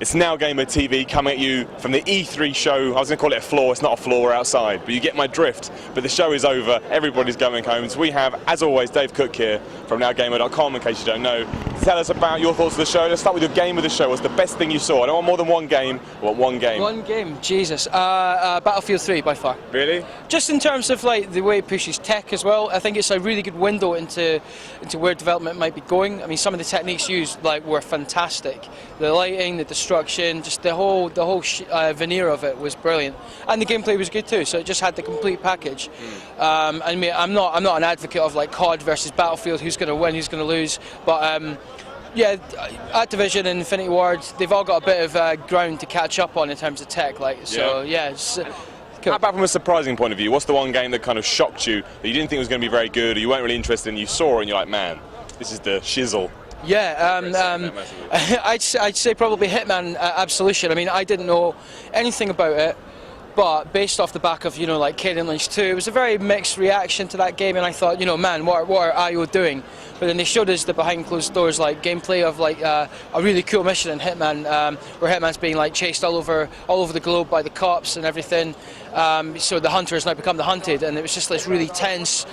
It's NowGamer TV coming at you from the E3 show. I was going to call it a floor. It's not a floor, we're outside, but you get my drift. But the show is over. Everybody's going home. So we have, as always, Dave Cook here from NowGamer.com, in case you don't know. Tell us about your thoughts of the show. Let's start with your game of the show. What's the best thing you saw? I don't want more than one game. I want one game. One game, Jesus. Battlefield 3 by far. Really? Just in terms of like the way it pushes tech as well, I think it's a really good window into where development might be going. I mean, some of the techniques used were fantastic. The lighting, the destruction, just the whole veneer of it was brilliant, and the gameplay was good too. So it just had the complete package. I mean, I'm not an advocate of like COD versus Battlefield, who's going to win, who's going to lose, but. Yeah, Activision and Infinity Ward, they've all got a bit of ground to catch up on in terms of tech. So yeah, it's cool. How about from a surprising point of view? What's the one game that kind of shocked you, that you didn't think was going to be very good, or you weren't really interested in, you saw and you're like, man, this is the shizzle? Yeah, I'd say probably Hitman Absolution. I mean, I didn't know anything about it, but based off the back of, like Kane Lynch 2, it was a very mixed reaction to that game, and I thought, man, what are IO doing? But then they showed us the behind closed doors gameplay of a really cool mission in Hitman, where Hitman's being chased all over the globe by the cops and everything. So the hunter has now become the hunted, and it was just this really tense,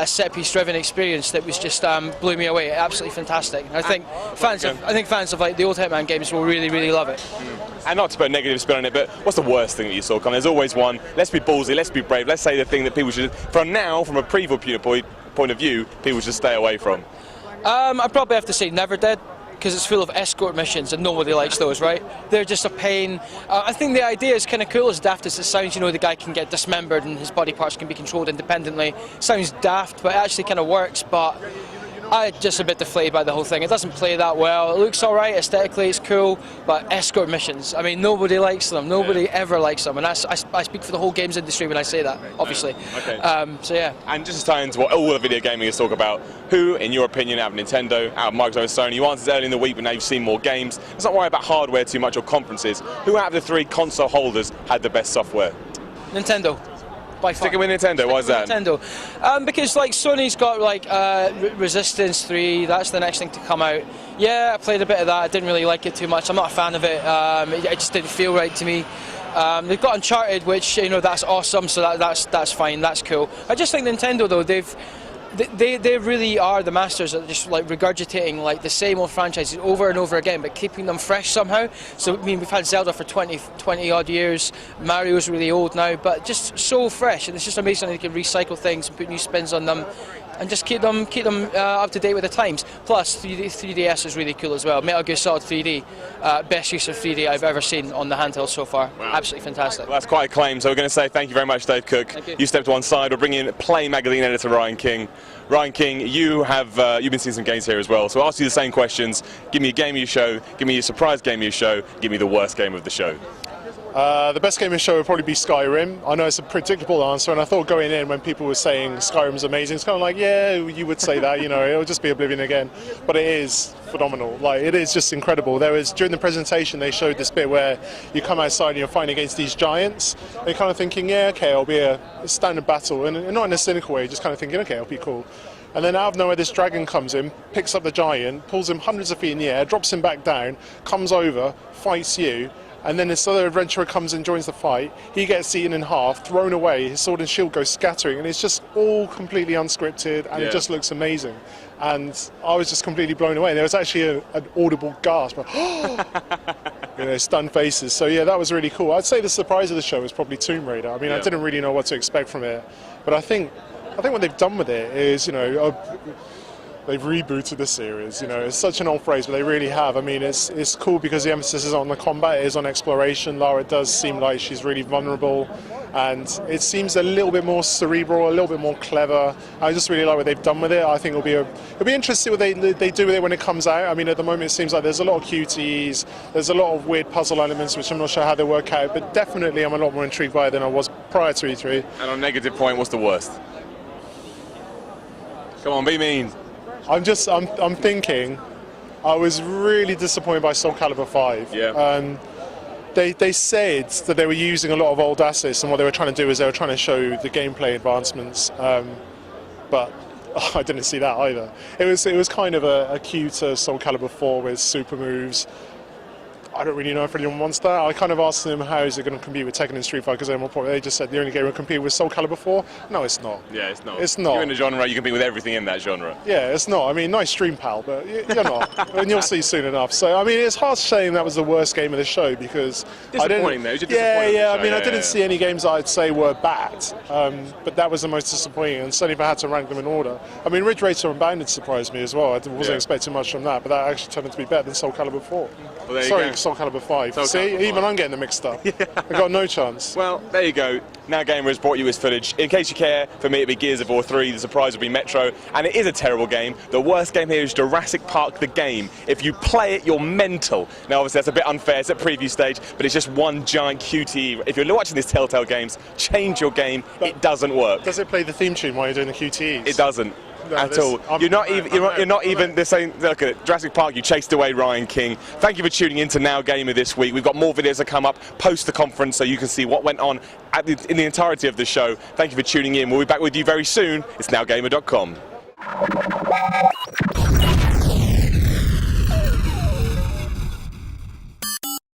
set-piece driven experience that was just blew me away. Absolutely fantastic. I think fans of the old Hitman games will really, really love it. And not to put a negative spin on it, but what's the worst thing that you saw? There's always one. Let's be ballsy, let's be brave, let's say the thing that people should, from a preview point of view, people should stay away from. I'd probably have to say Never Dead, because it's full of escort missions and nobody likes those, right? They're just a pain. I think the idea is kind of cool, as daft as it sounds. The guy can get dismembered and his body parts can be controlled independently. Sounds daft, but it actually kind of works. But I'm just a bit deflated by the whole thing. It doesn't play that well. It looks all right aesthetically, it's cool, but escort missions, I mean, nobody likes them. Nobody ever likes them, and I speak for the whole games industry when I say that, obviously. Okay. So yeah. And just to tie into what all the video gaming is talk about, who, in your opinion, out of Nintendo, out of Microsoft, Sony, you answered early in the week, but now you've seen more games. Let's not worry about hardware too much or conferences. Who out of the three console holders had the best software? Nintendo. Sticking with Nintendo, why is that? Nintendo, because Sony's got Resistance 3. That's the next thing to come out. Yeah, I played a bit of that. I didn't really like it too much. I'm not a fan of it. It just didn't feel right to me. They've got Uncharted, which that's awesome. So that's fine. That's cool. I just think Nintendo though they really are the masters at just regurgitating the same old franchises over and over again, but keeping them fresh somehow. So I mean, we've had Zelda for 20 odd years. Mario's really old now, but just so fresh, and it's just amazing they can recycle things and put new spins on them, and just keep them up to date with the times. Plus, 3DS is really cool as well. Metal Gear Solid 3D, best use of 3D I've ever seen on the handheld so far. Wow. Absolutely fantastic. Well, that's quite a claim. So we're going to say thank you very much, Dave Cook. Thank you. You stepped to one side. We're bringing in Play magazine editor Ryan King. Ryan King, you've been seeing some games here as well. So I'll ask you the same questions. Give me a game of your show. Give me a surprise game of your show. Give me the worst game of the show. The best game of the show would probably be Skyrim. I know it's a predictable answer, and I thought going in when people were saying Skyrim's amazing, it's kind of like, yeah, you would say that, it'll just be Oblivion again. But it is phenomenal. It is just incredible. During the presentation, they showed this bit where you come outside and you're fighting against these giants. And you're kind of thinking, yeah, okay, it'll be a standard battle, and not in a cynical way, just kind of thinking, okay, it'll be cool. And then out of nowhere, this dragon comes in, picks up the giant, pulls him hundreds of feet in the air, drops him back down, comes over, fights you. And then this other adventurer comes and joins the fight. He gets eaten in half, thrown away, his sword and shield goes scattering, and it's just all completely unscripted, and it just looks amazing. And I was just completely blown away. There was actually an audible gasp, stunned faces. So yeah, that was really cool. I'd say the surprise of the show was probably Tomb Raider. I mean, I didn't really know what to expect from it, but I think what they've done with it is, they've rebooted the series. It's such an old phrase, but they really have. I mean, it's cool because the emphasis is on the combat, it is on exploration. Lara does seem like she's really vulnerable, and it seems a little bit more cerebral, a little bit more clever. I just really like what they've done with it. I think it'll be interesting what they do with it when it comes out. I mean, at the moment it seems like there's a lot of QTEs, there's a lot of weird puzzle elements which I'm not sure how they work out, but definitely I'm a lot more intrigued by it than I was prior to E3. And on a negative point, what's the worst? Come on, be mean. I'm thinking, I was really disappointed by Soul Calibur 5. Yeah. They said that they were using a lot of old assets, and what they were trying to do is they were trying to show the gameplay advancements, but I didn't see that either. It was kind of a cue to Soul Calibur 4 with super moves. I don't really know if anyone wants that. I kind of asked them how is it going to compete with Tekken and Street Fighter, because they just said the only game will compete with Soul Calibur 4. No, it's not. Yeah, it's not. It's not. You're in a genre, you compete with everything in that genre. Yeah, it's not. I mean, nice stream, pal, but you're not. And you'll see soon enough. So, I mean, it's hard saying that was the worst game of the show because disappointing though. I mean, I didn't see any games I'd say were bad, but that was the most disappointing. And certainly if I had to rank them in order, I mean, Ridge Racer Unbounded surprised me as well. I wasn't expecting much from that, but that actually turned out to be better than Soul Calibur 4. Well, Sorry, Soul Calibur 5. Soul See, Calibur 5. even I'm getting them mixed up. I've got no chance. Well, there you go. NowGamer has brought you his footage. In case you care, for me it'll be Gears of War 3, the surprise will be Metro, and it is a terrible game. The worst game here is Jurassic Park the game. If you play it, you're mental. Now obviously that's a bit unfair, it's at preview stage, but it's just one giant QTE. If you're watching this Telltale Games, change your game, it doesn't work. Does it play the theme tune while you're doing the QTEs? It doesn't. No, at all. You're not even the same. Look at it. Jurassic Park, you chased away Ryan King. Thank you for tuning in to NowGamer this week. We've got more videos that come up post the conference so you can see what went on in the entirety of the show. Thank you for tuning in. We'll be back with you very soon. It's NowGamer.com.